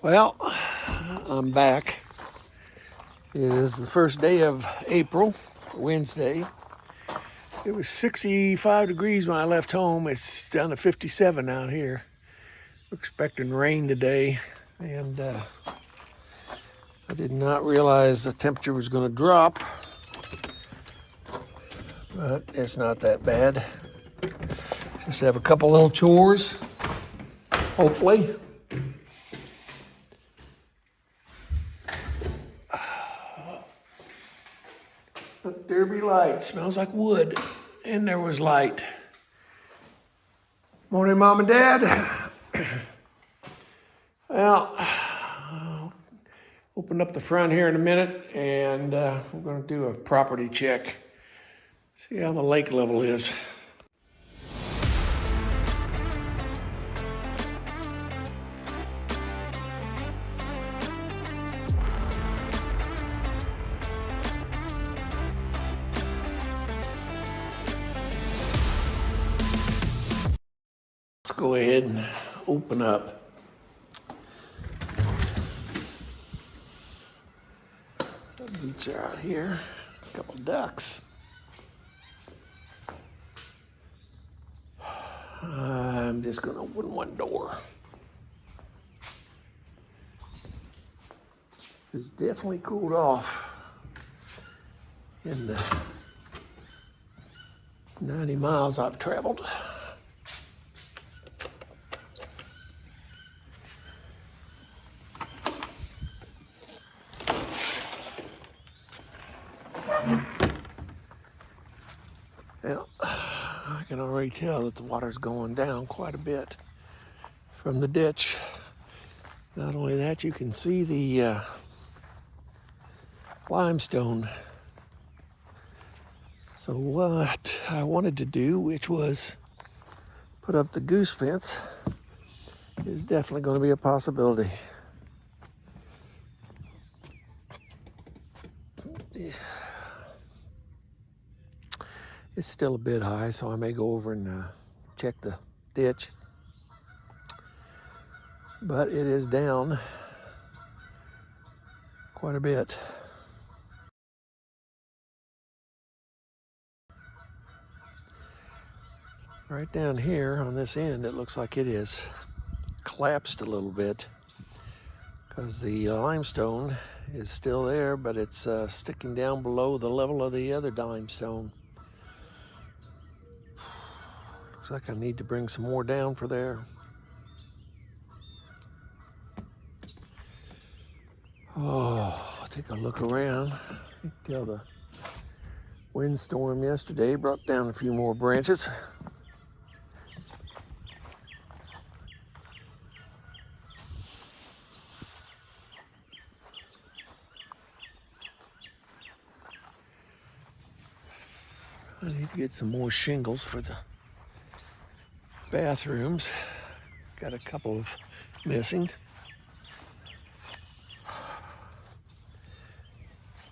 Well, I'm back. It is the first day of April, Wednesday. It was 65 degrees when I left home. It's down to 57 out here. We're expecting rain today, and I did not realize the temperature was going to drop, but it's not that bad. Just have a couple little chores, hopefully. But there be light. Smells like wood. And there was light. Morning, Mom and Dad. Well, I'll open up the front here in a minute, and we're going to do a property check. See how the lake level is. Let's go ahead and open up. The boots are out here. A couple ducks. I'm just going to open one door. It's definitely cooled off in the 90 miles I've traveled. Well, I can already tell that the water's going down quite a bit from the ditch. Not only that, you can see the limestone. So what I wanted to do, which was put up the goose fence, is definitely going to be a possibility. It's still a bit high, so I may go over and check the ditch. But it is down quite a bit. Right down here on this end, it looks like it is collapsed a little bit because the limestone is still there, but it's sticking down below the level of the other limestone. Looks like I need to bring some more down for there. Oh, take a look around. I can tell the windstorm yesterday brought down a few more branches. I need to get some more shingles for the bathrooms. Got a couple of missing.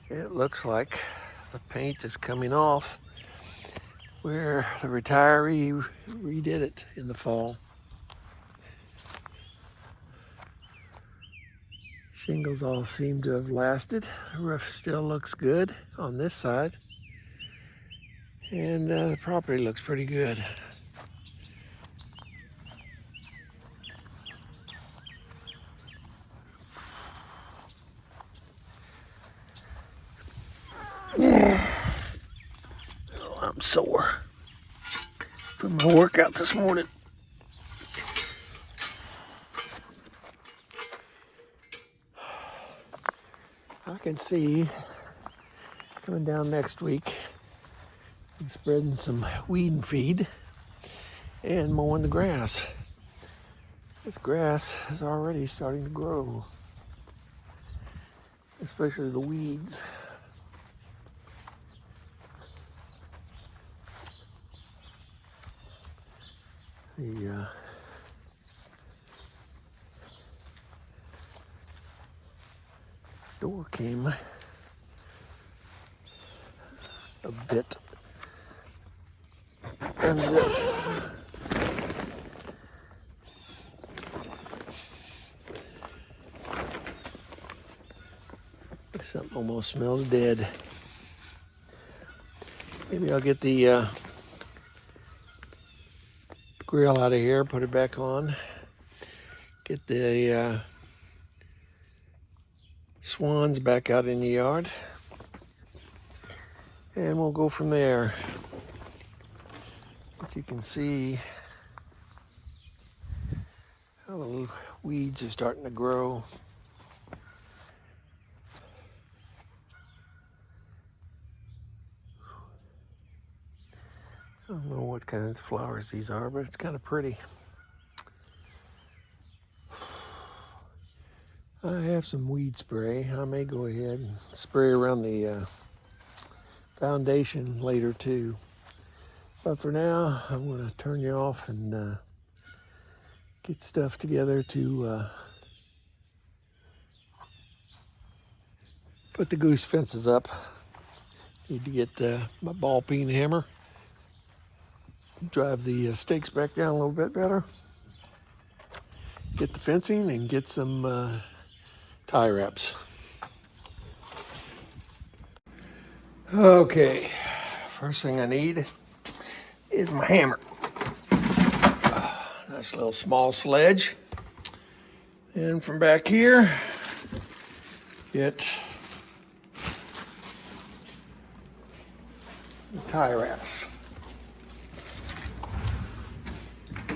It looks like the paint is coming off where the retiree redid it in the fall. Shingles all seem to have lasted. The roof still looks good on this side. And the property looks pretty good. Oh, I'm sore from my workout this morning. I can see coming down next week and spreading some weed and feed and mowing the grass. This grass is already starting to grow, especially the weeds. The door came a bit unzipped. Something almost smells dead. Maybe I'll get the grill out of here, put it back on, get the swans back out in the yard, and we'll go from there. But you can see how the little weeds are starting to grow. I don't know what kind of flowers these are, but it's kind of pretty. I have some weed spray. I may go ahead and spray around the foundation later too. But for now, I'm going to turn you off and get stuff together to put the goose fences up. Need to get my ball peen hammer, drive the stakes back down a little bit better, get the fencing, and get some tie wraps. Okay, first thing I need is my hammer. Nice little small sledge. And from back here, get the tie wraps. I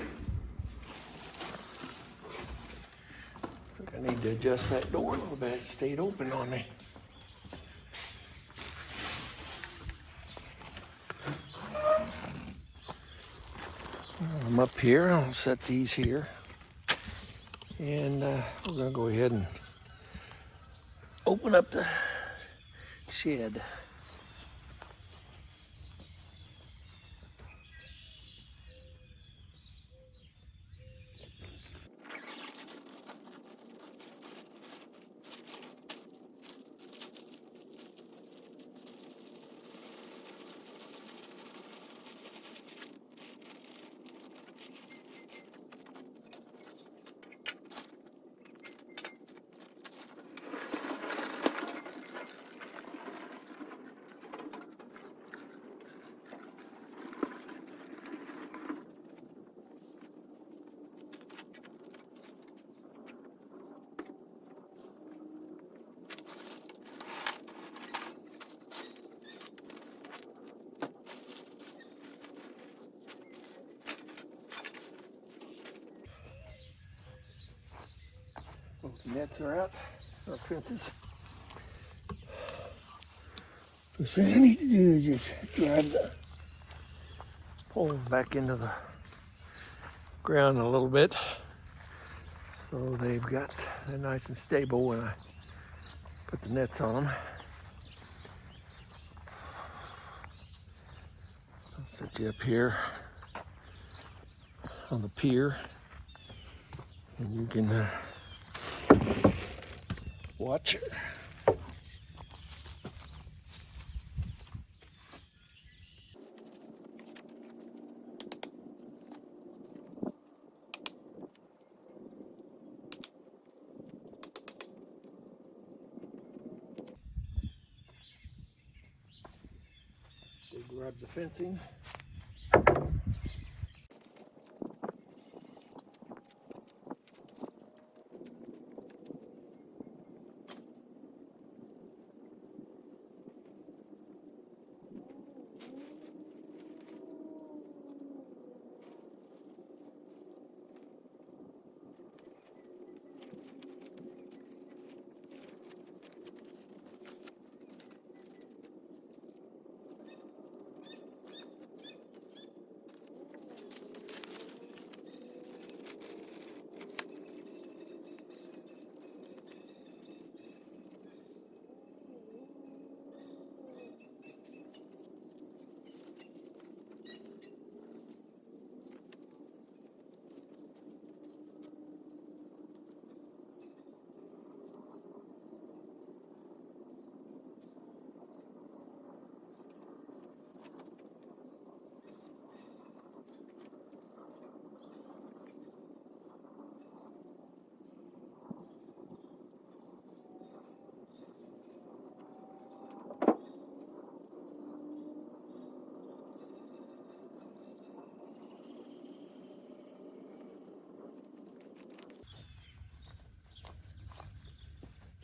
think I need to adjust that door a little bit. It stayed open on me. I'm up here. I'll set these here. And we're going to go ahead and open up the shed. Both nets are out, our fences. First thing I need to do is just drive the poles back into the ground a little bit so they're nice and stable when I put the nets on them. I'll set you up here on the pier and you can watch it. Grab the fencing.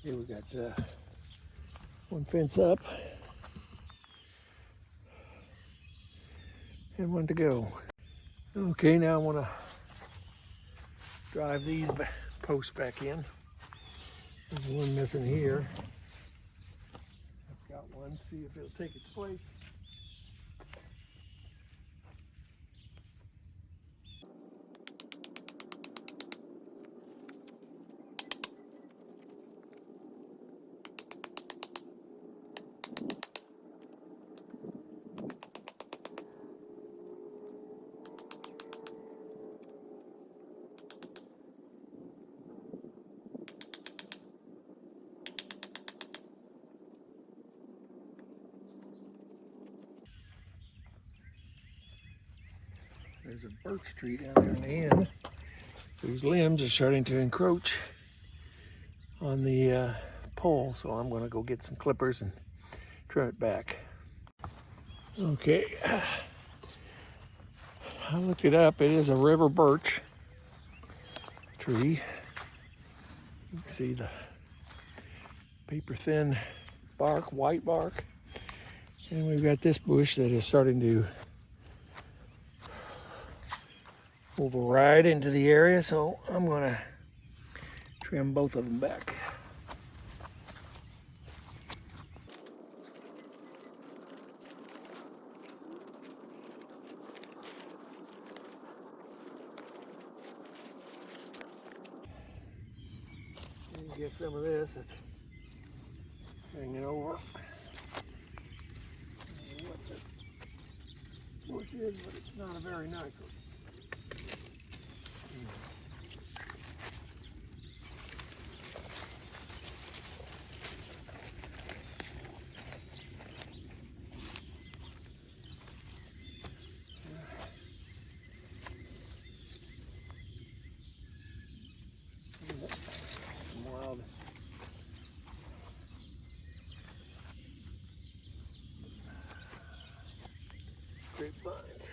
Okay, we got one fence up and one to go. Okay, now I want to drive these posts back in. There's one missing here. I've got one, see if it'll take its place. There's a birch tree down there in the end whose limbs are starting to encroach on the pole, so I'm going to go get some clippers and trim it back. Okay, I looked it up. It is a river birch tree. You can see the paper thin bark, white bark. And we've got this bush that is starting to move right into the area, so I'm going to trim both of them back. And get some of this that's hanging over. I don't know what this bush is, but it's not a very nice one. Wild grapevines.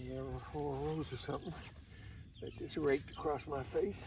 There were 4 rows or something that just raked across my face.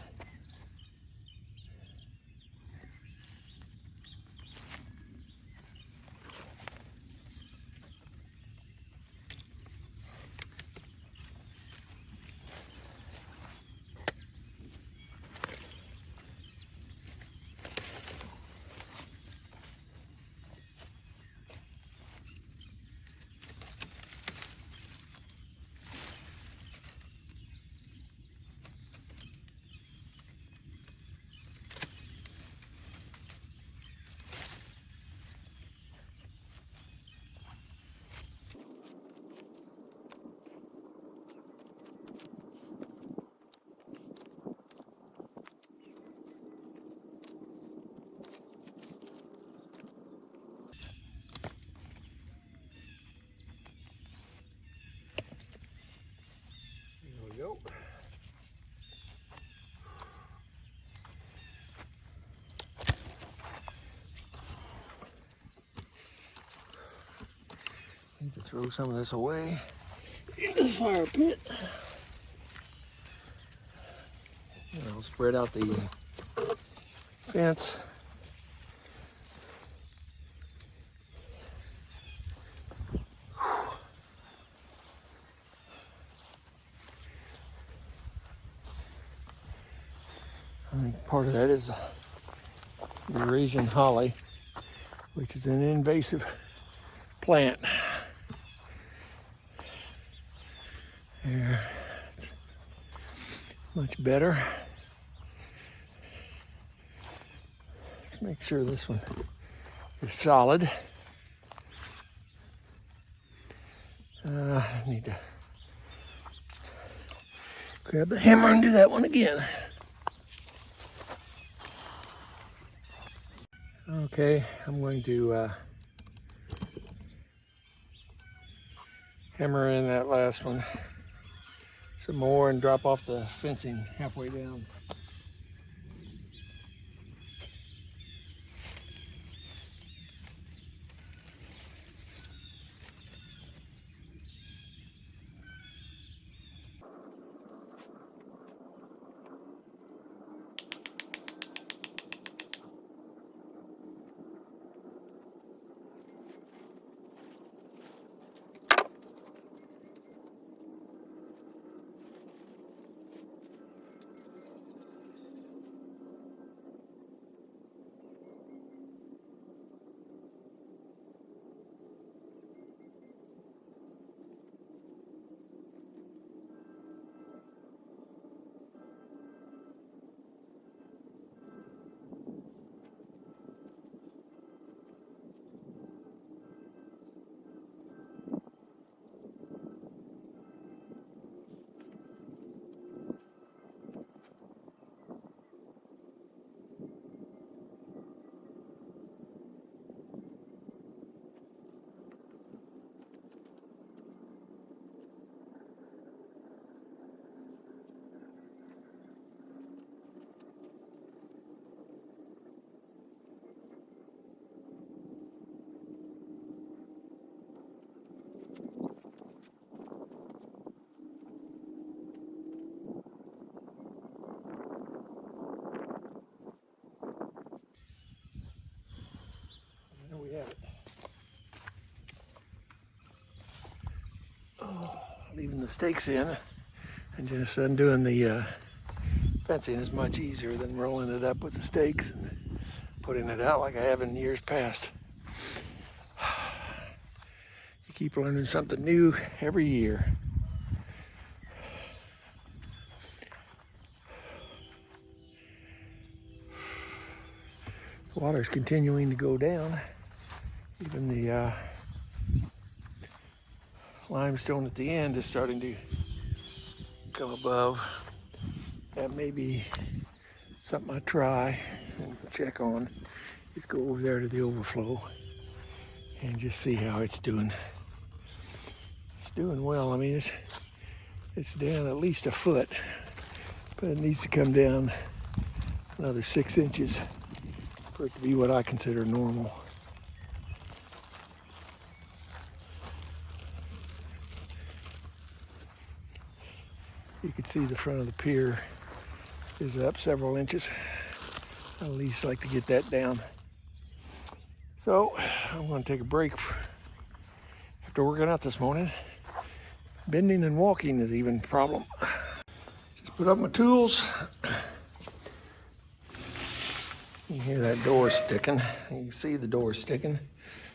There we go. Need to throw some of this away into the fire pit. And I'll spread out the fence. I think part of that is Eurasian holly, which is an invasive plant. There, much better. Let's make sure this one is solid. I need to grab the hammer and do that one again. Okay, I'm going to hammer in that last one some more and drop off the fencing halfway down. leaving the stakes in and just undoing the fencing is much easier than rolling it up with the stakes and putting it out like I have in years past. You keep learning something new every year. The water is continuing to go down. Even the limestone at the end is starting to come above. That may be something I try and check on. Is go over there to the overflow and just see how it's doing. It's doing well. I mean, it's down at least a foot, but it needs to come down another 6 inches for it to be what I consider normal. You can see the front of the pier is up several inches. I at least like to get that down. So I'm going to take a break after working out this morning. Bending and walking is even a problem. Just put up my tools. You hear that door sticking. You can see the door sticking.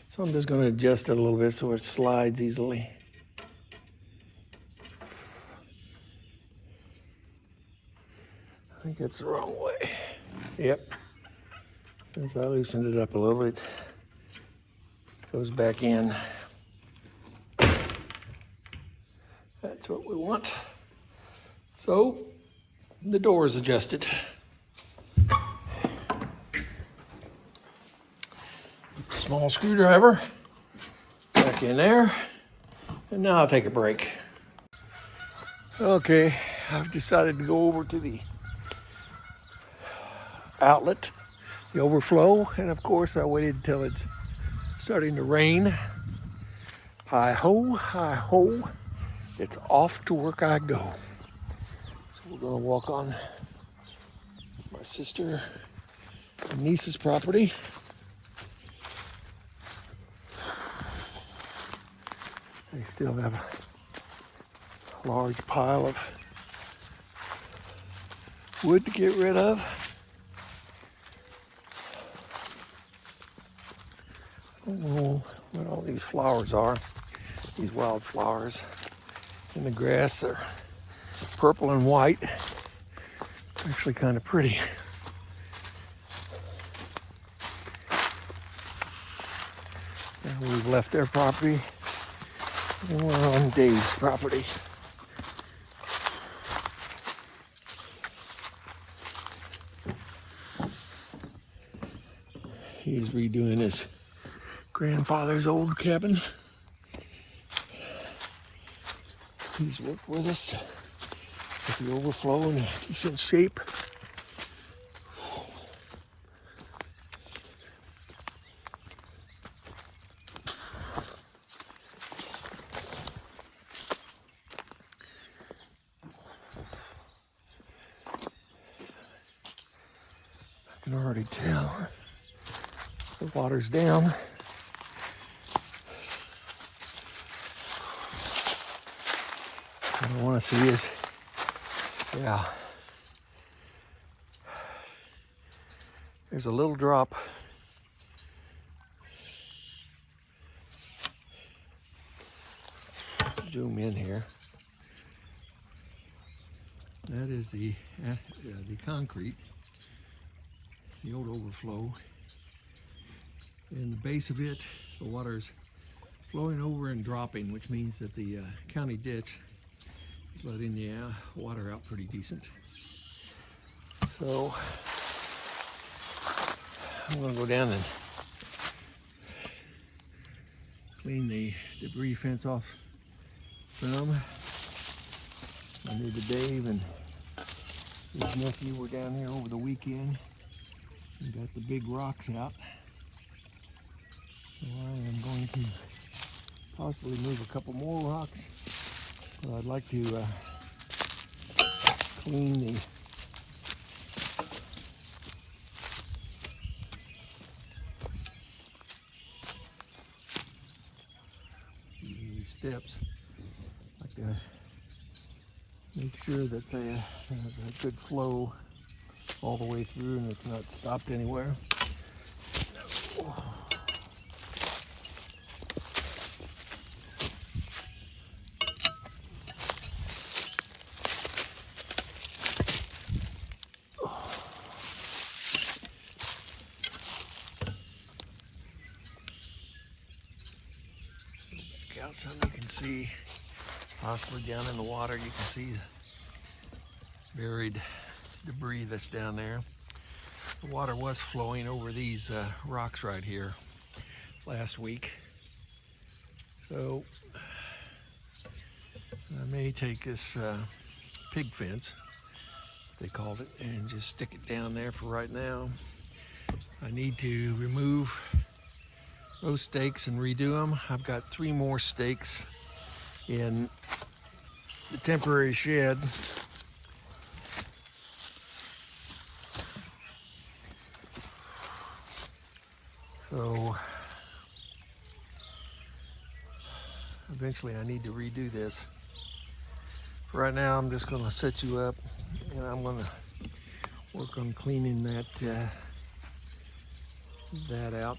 So I'm just going to adjust it a little bit so it slides easily. I think it's the wrong way. Yep. Since I loosened it up a little bit, it goes back in. That's what we want. So the door is adjusted. Small screwdriver back in there, and now I'll take a break. Okay, I've decided to go over to the outlet, the overflow, and of course I waited until it's starting to rain. Hi ho, it's off to work I go. So we're gonna walk on my sister and niece's property. They still have a large pile of wood to get rid of. I don't know what all these flowers are, these wildflowers in the grass. They're purple and white. Actually kind of pretty. Now we've left their property and we're on Dave's property. He's redoing his grandfather's old cabin. He's worked with us with the overflow in a decent shape. I can already tell the water's down. What I want to see is, yeah, there's a little drop. Zoom in here. That is the concrete, the old overflow. In the base of it, the water is flowing over and dropping, which means that the county ditch is letting the water out pretty decent. So I'm going to go down and clean the debris fence off some. I knew that Dave and his nephew were down here over the weekend and got the big rocks out. So I am going to possibly move a couple more rocks, but I'd like to clean the these steps like that. Make sure that there's a good flow all the way through and it's not stopped anywhere. Back out some, you can see, possibly down in the water, you can see the buried debris that's down there. The water was flowing over these rocks right here last week. So I may take this pig fence, they called it, and just stick it down there for right now. I need to remove those stakes and redo them. I've got 3 more stakes in the temporary shed. So eventually I need to redo this. For right now, I'm just going to set you up and I'm going to work on cleaning that out.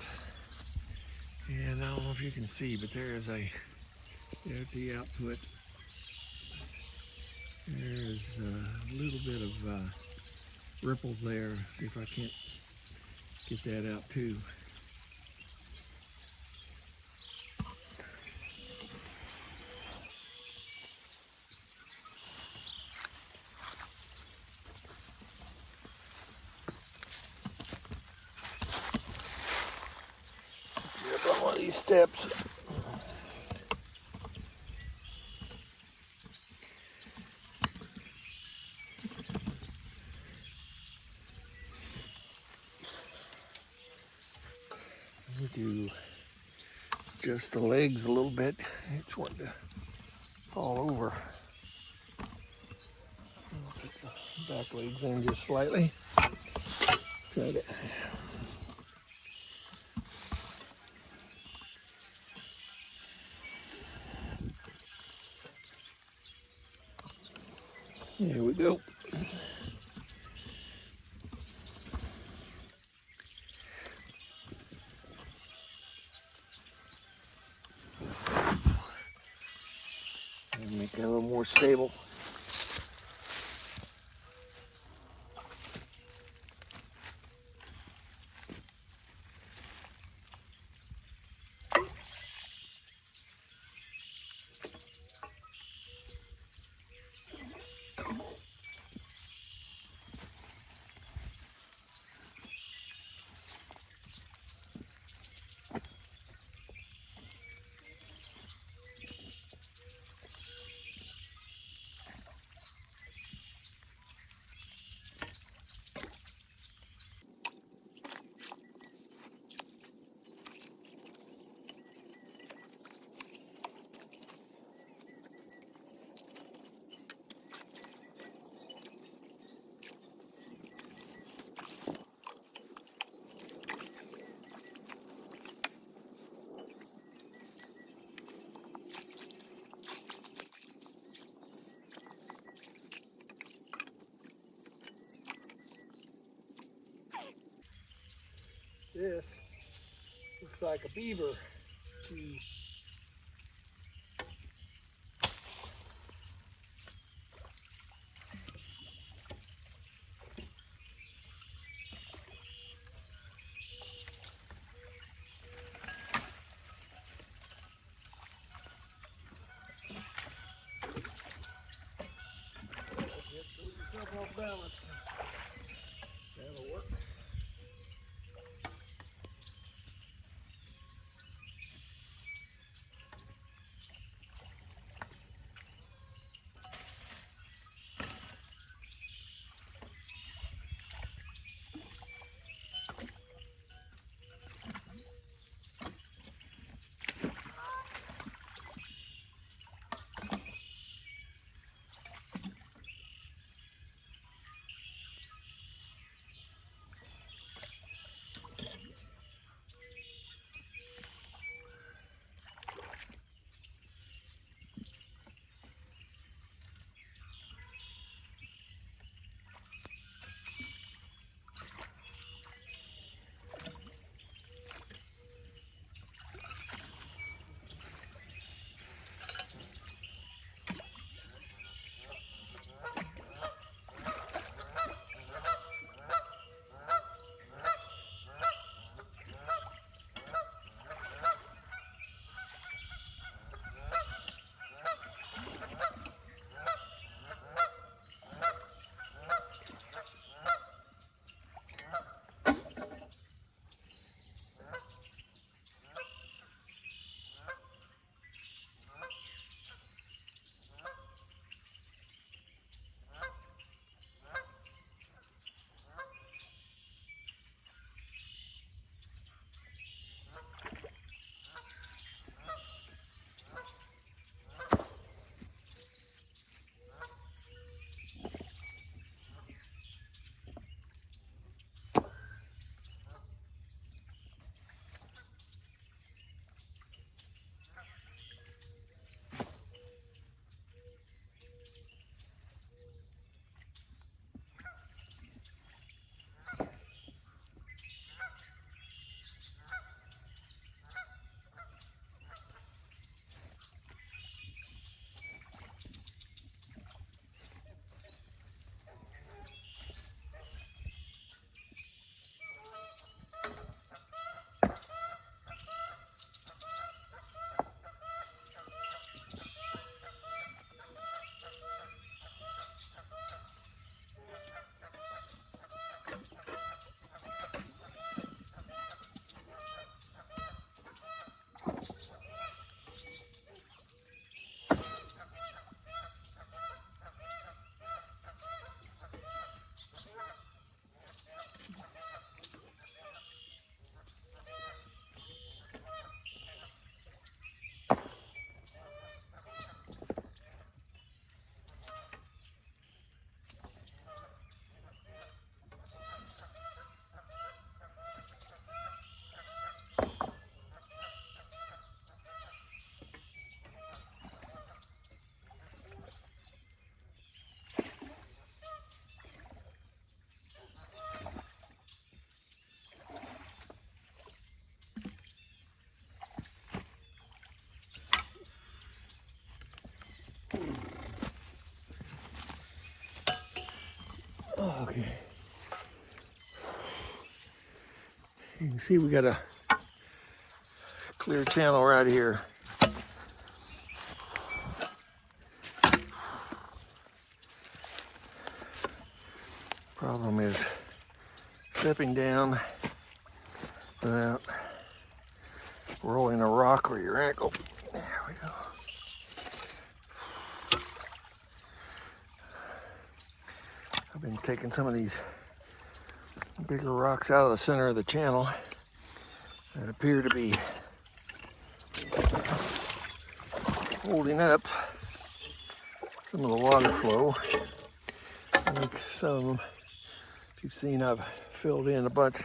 And I don't know if you can see, but there is there's the output. There's a little bit of ripples there. See if I can't get that out too. Get up on one of these steps. Do just the legs a little bit. Each one to fall over. I'll take the back legs in just slightly. Try to. There we go. And make that a little more stable. This looks like a beaver tree. Just put yourself off balance. That'll work. see we got a clear channel right here. Problem is stepping down without rolling a rock or your ankle. There we go. I've been taking some of these bigger rocks out of the center of the channel that appear to be holding up some of the water flow. I think some of them, if you've seen, I've filled in a bunch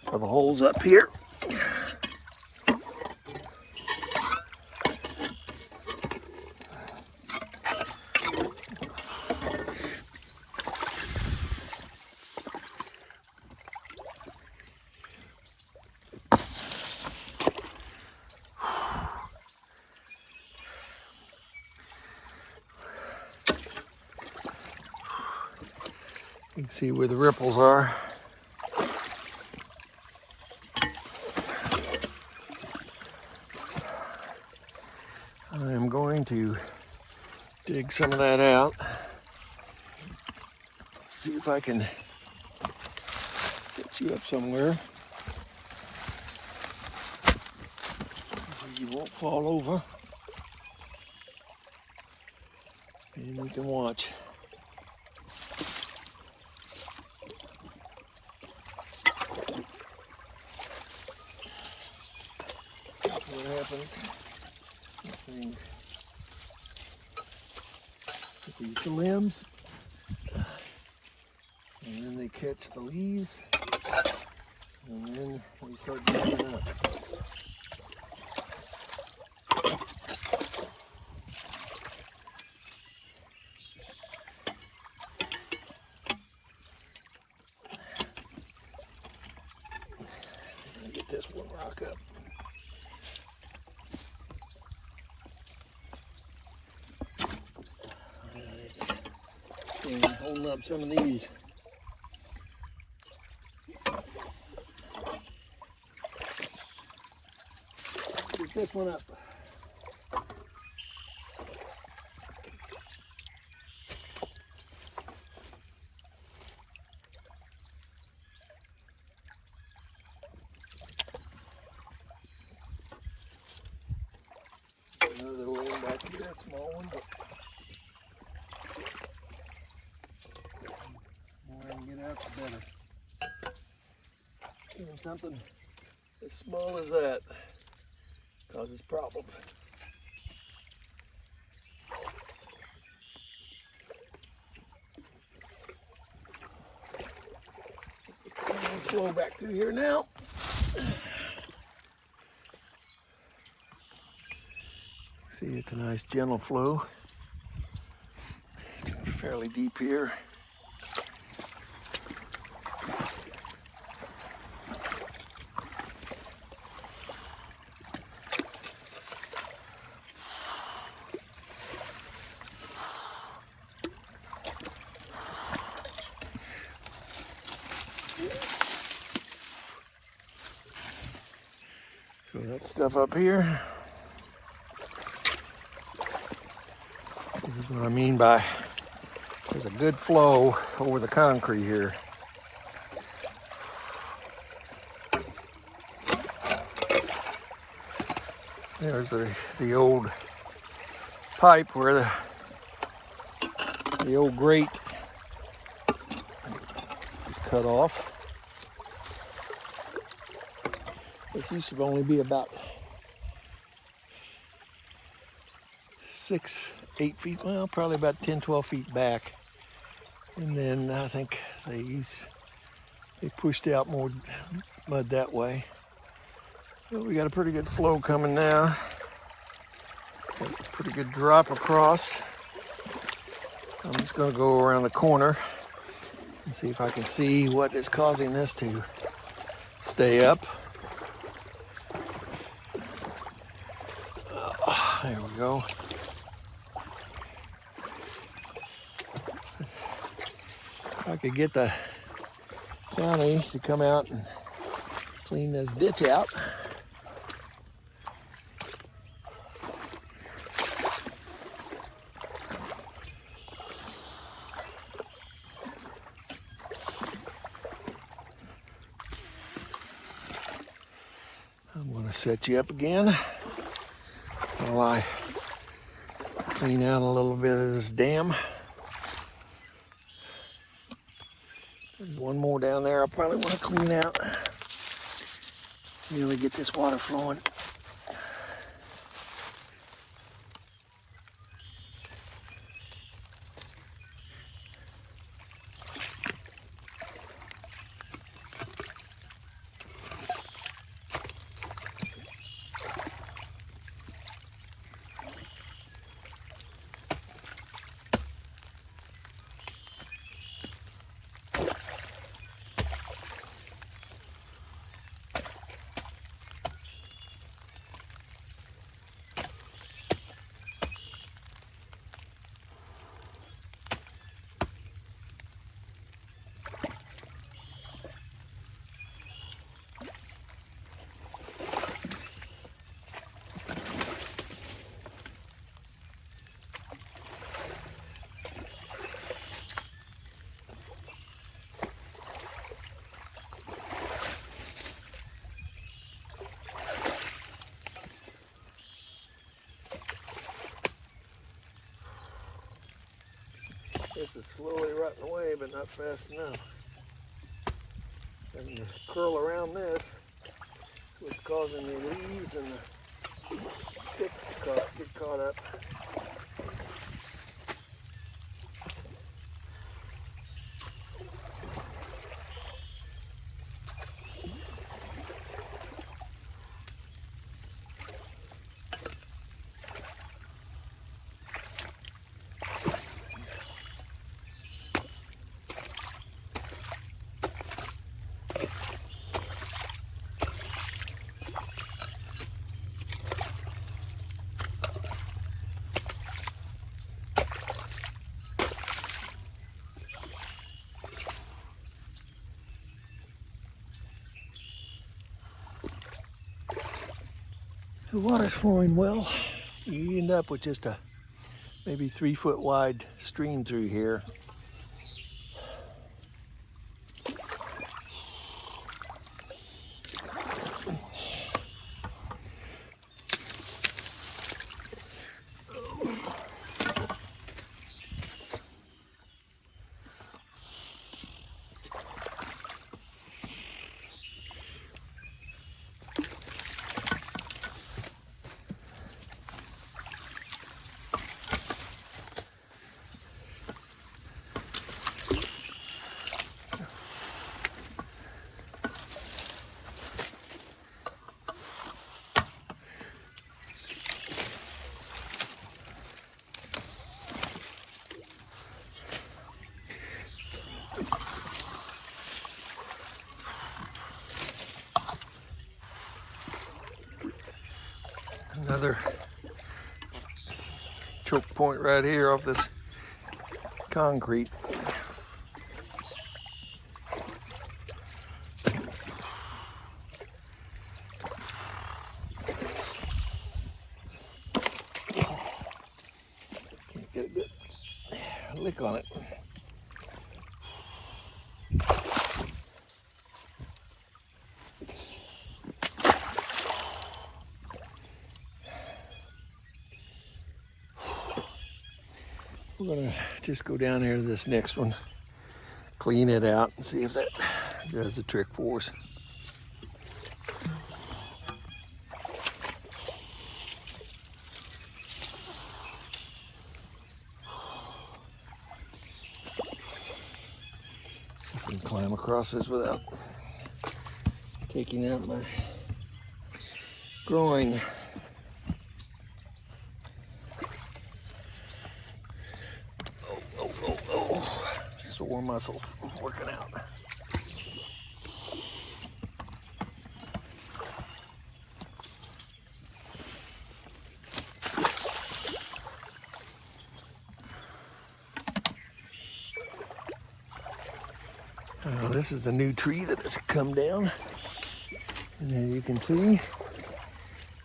of the holes up here. You can see where the ripples are. I am going to dig some of that out. See if I can set you up somewhere where you won't fall over. And you can watch. What happens? Things with these limbs, and then they catch the leaves, and then they start moving up. Let me get this one rock up. And holding up some of these. Get this one up. Another one back here, a small one, but the more I can get out, the better. Even something as small as that causes problems. Flow back through here now. See, it's a nice gentle flow. Fairly deep here. So that stuff up here, this is what I mean by there's a good flow over the concrete here. There's the old pipe where the old grate cut off. This used to only be about 6-8 feet, well, probably about 10-12 feet back. And then I think they pushed out more mud that way. But we got a pretty good flow coming now. Got a pretty good drop across. I'm just gonna go around the corner and see if I can see what is causing this to stay up. There we go. If I could get the county to come out and Clean this ditch out. I'm going to set you up again while I clean out a little bit of this dam. There's one more down there I probably want to clean out. Really get this water flowing. This is slowly rotting away, but not fast enough. And the curl around this is what's causing the leaves and the sticks to get caught up. The water's flowing well. You end up with just a maybe 3 foot wide stream through here. Another choke point right here off this concrete. Can't get a good lick on it. We're gonna just go down here to this next one, clean it out, and see if that does the trick for us. See if I can climb across this without taking out my groin. Sore muscles working out. This is a new tree that has come down. And as you can see,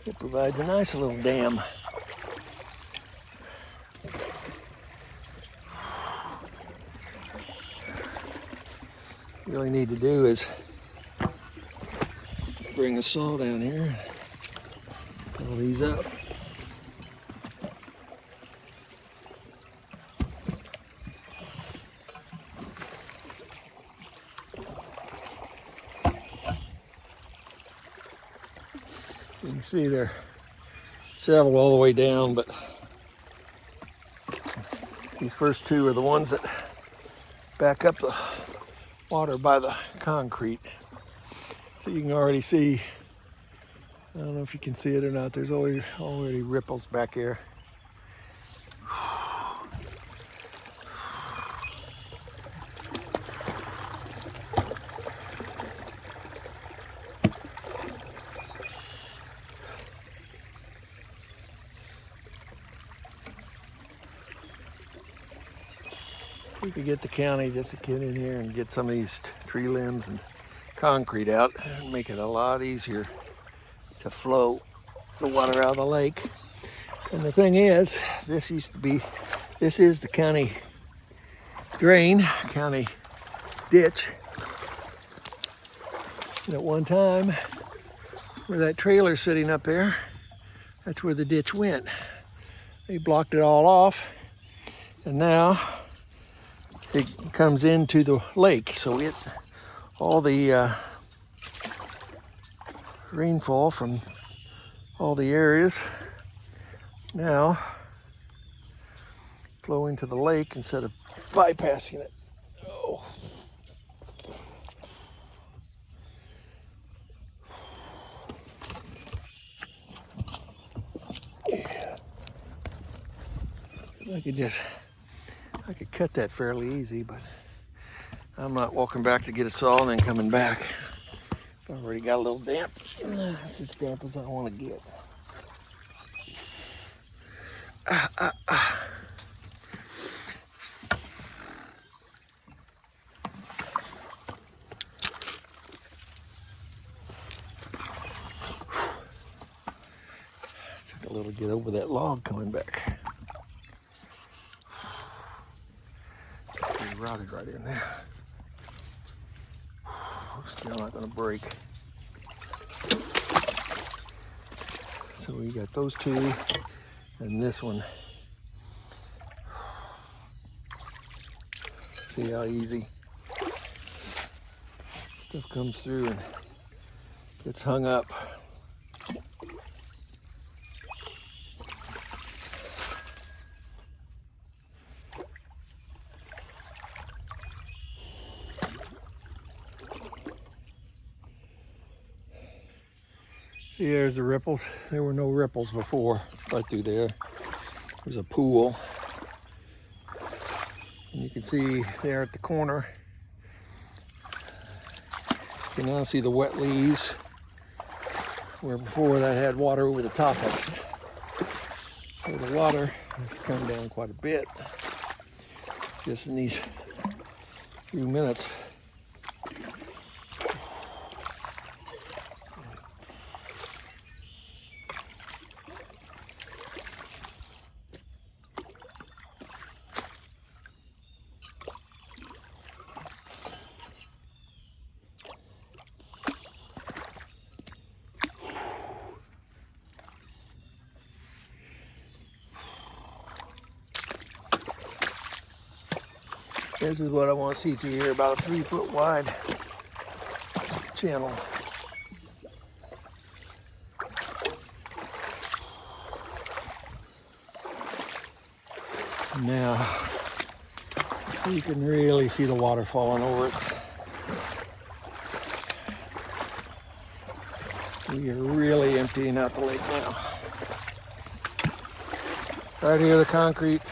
it provides a nice little dam. What you really need to do is bring a saw down here, pull these up. You can see there are several all the way down, but these first two are the ones that back up the water by the concrete. So you can already see, I don't know if you can see it or not, there's already ripples back here. We could get the county just to get in here and get some of these tree limbs and concrete out and make it a lot easier to flow the water out of the lake. And the thing is, this is the county drain, county ditch. And at one time, where that trailer's sitting up there, that's where the ditch went. They blocked it all off, and now it comes into the lake. So all the rainfall from all the areas now flow into the lake instead of bypassing it. Oh. Yeah. I could cut that fairly easy, but I'm not walking back to get a saw and then coming back. I've already got a little damp. It's as damp as I want to get. Took a little to get over that log coming back. It rotted right in there. Still not going to break. So we got those two and this one. See how easy stuff comes through and gets hung up. See, there's the ripples. There were no ripples before, right through there. There's a pool. And you can see there at the corner, you can now see the wet leaves, where before that had water over the top of it. So the water has come down quite a bit just in these few minutes. This is what I want to see through here, about a 3 foot wide channel. Now, you can really see the water falling over it. We are really emptying out the lake now. Right here, the concrete,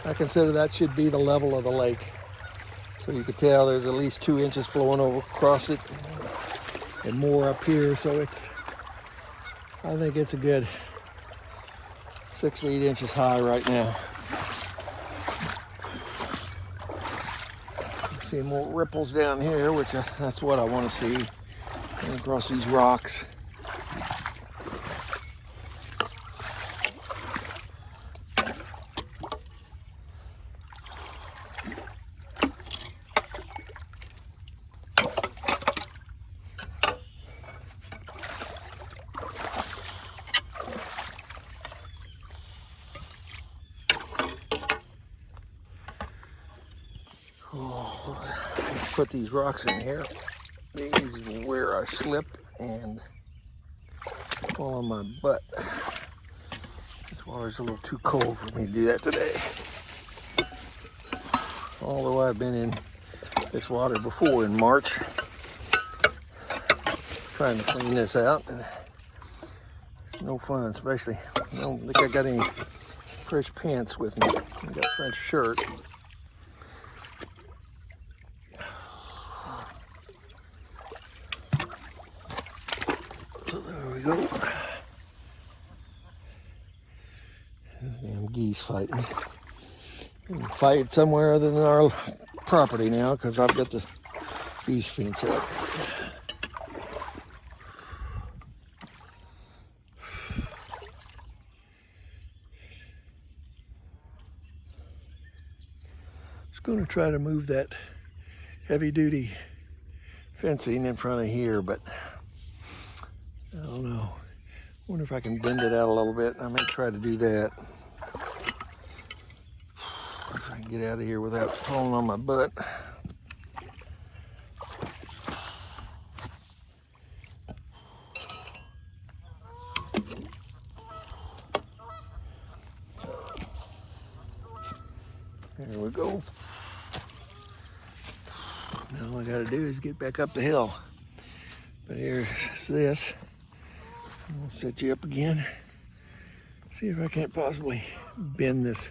I consider that should be the level of the lake. So you can tell there's at least 2 inches flowing over across it and more up here. So I think it's a good 6 to 8 inches high right now. See more ripples down here, which that's what I want to see. Going across these rocks. Put these rocks in here. These is where I slip and fall on my butt. This water's a little too cold for me to do that today. Although I've been in this water before in March, trying to clean this out, and it's no fun, especially I don't think I got any fresh pants with me. I got a French shirt. So there we go. Damn geese fighting. We can fight somewhere other than our property now because I've got the geese fence up. Just going to try to move that heavy-duty fencing in front of here, but I don't know. Wonder if I can bend it out a little bit. I may try to do that. If I can get out of here without falling on my butt. There we go. Now all I gotta do is get back up the hill. But here's this. I'll set you up again. See if I can't possibly bend this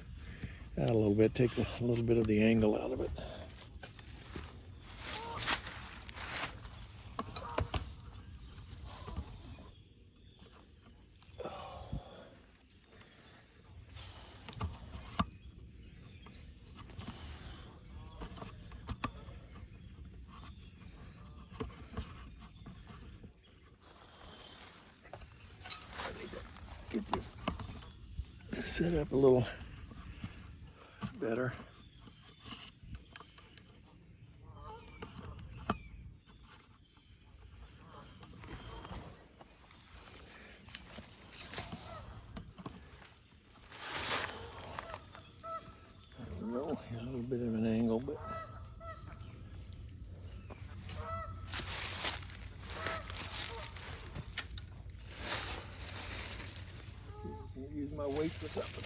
out a little bit, take a little bit of the angle out of it. Get this set up a little better. There we go. A little bit of an angle, but use my weight for something.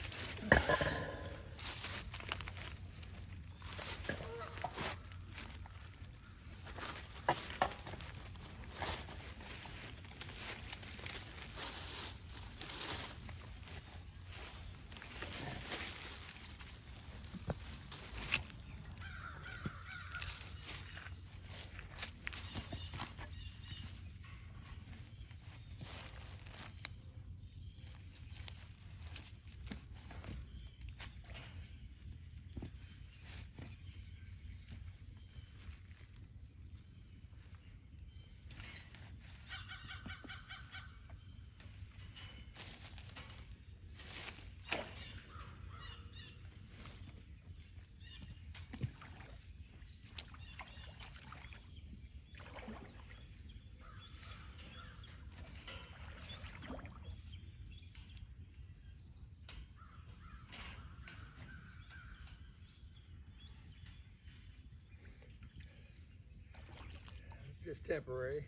Just temporary.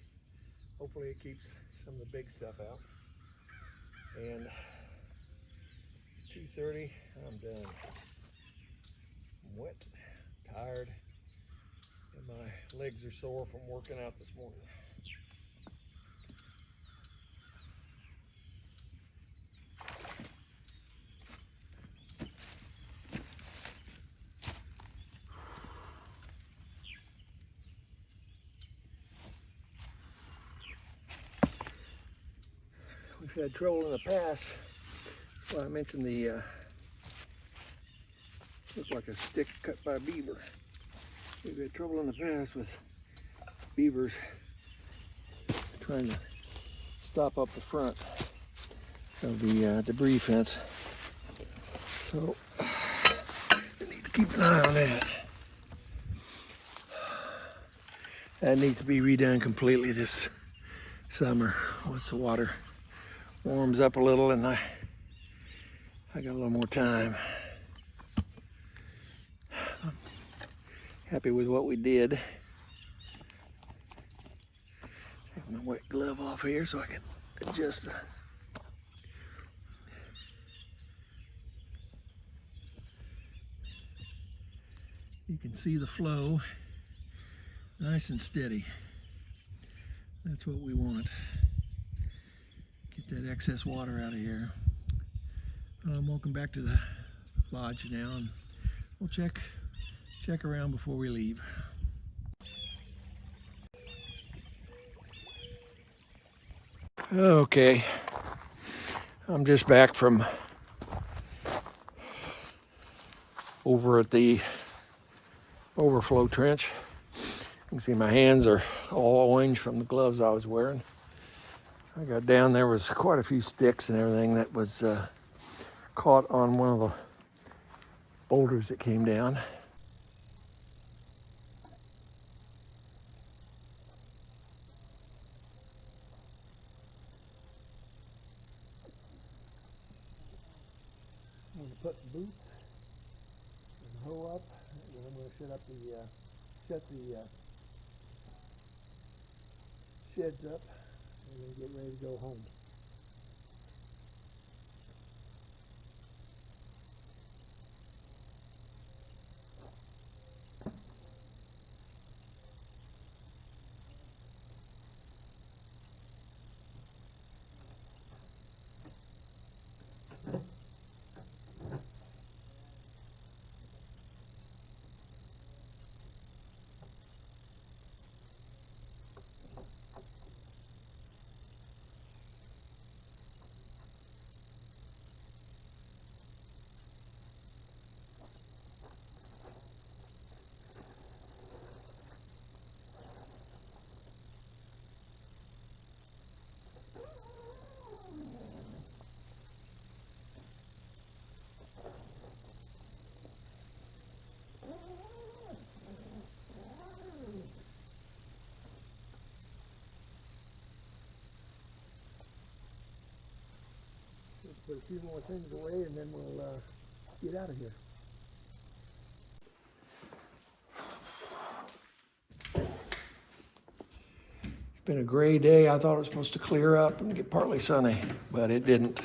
Hopefully it keeps some of the big stuff out. And it's 2:30. I'm done. I'm wet, tired, and my legs are sore from working out this morning. We've had trouble in the past. That's why I mentioned the looked like a stick cut by a beaver. We've had trouble in the past with beavers trying to stop up the front of the debris fence. So I need to keep an eye on that. That needs to be redone completely this summer once the water warms up a little and I got a little more time. I'm happy with what we did. Take my wet glove off here so I can adjust the you can see the flow nice and steady. That's what we want. Get that excess water out of here. Welcome back to the lodge now, and we'll check around before we leave. Okay, I'm just back from over at the overflow trench. You can see my hands are all orange from the gloves I was wearing. I got down, there was quite a few sticks and everything that was caught on one of the boulders that came down. I'm going to put the boots and the hoe up, and then I'm going to shut the sheds up, and then get ready to go home. Let's put a few more things away and then we'll get out of here. It's been a gray day. I thought it was supposed to clear up and get partly sunny, but it didn't.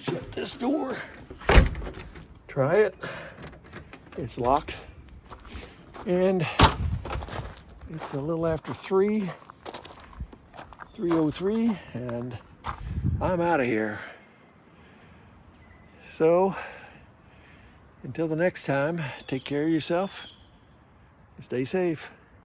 Shut this door. Try it. It's locked. And it's a little after 3:03, and I'm out of here. So, until the next time, take care of yourself and stay safe.